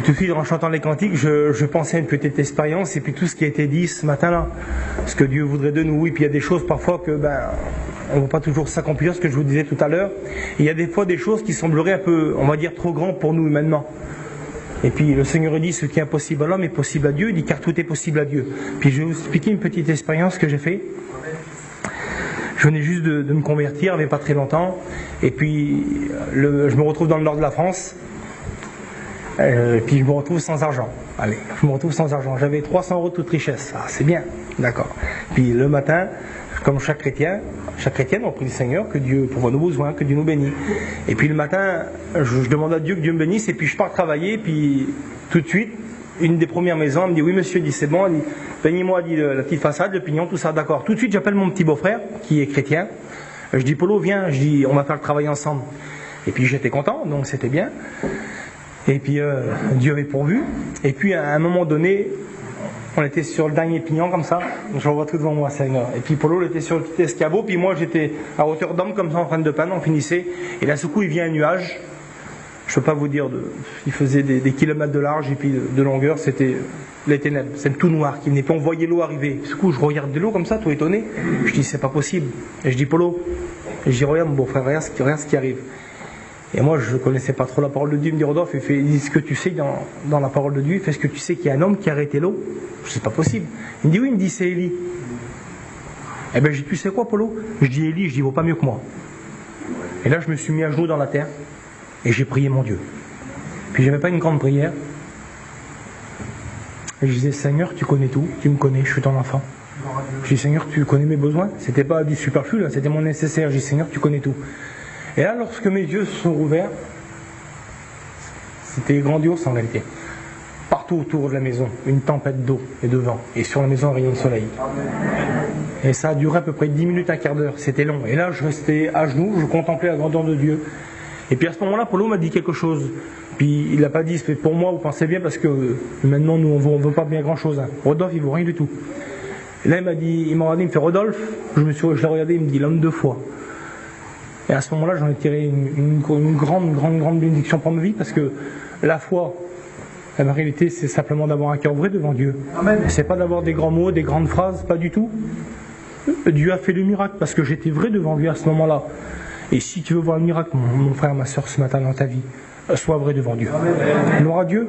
puis tout de suite, en chantant les cantiques, je pensais à une petite expérience et puis tout ce qui a été dit ce matin-là. Ce que Dieu voudrait de nous, oui. Puis il y a des choses parfois que, on ne voit pas toujours s'accomplir, ce que je vous disais tout à l'heure. Et il y a des fois des choses qui sembleraient un peu, on va dire, trop grandes pour nous humainement. Et puis le Seigneur dit, ce qui est impossible à l'homme est possible à Dieu. Il dit, car tout est possible à Dieu. Puis je vais vous expliquer une petite expérience que j'ai faite. Je venais juste de me convertir, il n'y avait pas très longtemps. Et puis je me retrouve dans le nord de la France. Et puis je me retrouve sans argent. Allez, je me retrouve sans argent. J'avais 300 € de toute richesse. Ah, c'est bien, d'accord. Puis le matin, comme chaque chrétienne, on prie le Seigneur que Dieu pourvoie nos besoins, que Dieu nous bénisse. Et puis le matin, je demande à Dieu que Dieu me bénisse. Et puis je pars travailler. Puis tout de suite, une des premières maisons, elle me dit, oui monsieur, dit c'est bon. Elle dit, peignez-moi, dit la petite façade, le pignon, tout ça, d'accord. Tout de suite, j'appelle mon petit beau-frère qui est chrétien. Je dis, Polo, viens. Je dis, on va faire le travail ensemble. Et puis j'étais content, donc c'était bien. Et puis Dieu avait pourvu. Et puis à un moment donné, on était sur le dernier pignon comme ça. Je le vois tout devant moi, Seigneur. Et puis Polo il était sur le petit escabeau. Puis moi j'étais à hauteur d'homme comme ça en train de peindre. On finissait. Et là, ce coup, il vient un nuage. Je ne peux pas vous dire. Il faisait des kilomètres de large et puis de longueur. C'était les ténèbres. C'est tout noir qui venait. Puis on voyait l'eau arriver. Ce coup, je regarde de l'eau comme ça, tout étonné. Je dis, c'est pas possible. Et je dis, Polo. Et je dis, regarde mon beau-frère, regarde ce qui arrive. Et moi, je ne connaissais pas trop la parole de Dieu. Il me dit, Rodolphe, il dit ce que tu sais dans la parole de Dieu. Il fait ce que tu sais qu'il y a un homme qui a arrêté l'eau. Je dis, c'est pas possible. Il me dit, oui, il me dit, c'est Élie. Eh bien, je dis, tu sais quoi, Polo? Je dis, Élie, je dis, il vaut pas mieux que moi. Et là, je me suis mis à genoux dans la terre et j'ai prié mon Dieu. Puis, j'avais pas une grande prière. Et je disais, Seigneur, tu connais tout. Tu me connais, je suis ton enfant. Je dis, Seigneur, tu connais mes besoins. C'était pas du superflu, là, c'était mon nécessaire. Je dis, Seigneur, tu connais tout. Et là, lorsque mes yeux se sont ouverts, c'était grandiose en réalité. Partout autour de la maison, une tempête d'eau et de vent. Et sur la maison, un rayon de soleil. Et ça a duré à peu près 10 minutes, un quart d'heure. C'était long. Et là, je restais à genoux, je contemplais la grandeur de Dieu. Et puis à ce moment-là, Polo m'a dit quelque chose. Puis il n'a pas dit, c'est pour moi, vous pensez bien, parce que maintenant, nous, on ne veut pas bien grand-chose. Hein. Rodolphe, il ne vaut rien du tout. Et là, il m'a regardé, il me fait, Rodolphe, je l'ai regardé, il me dit, l'homme de foi. Et à ce moment-là, j'en ai tiré une grande bénédiction pour ma vie, parce que la foi, la réalité, c'est simplement d'avoir un cœur vrai devant Dieu. Amen. C'est pas d'avoir des grands mots, des grandes phrases, pas du tout. Dieu a fait le miracle, parce que j'étais vrai devant lui à ce moment-là. Et si tu veux voir le miracle, mon frère, ma soeur, ce matin dans ta vie, sois vrai devant Dieu. Gloire à Dieu.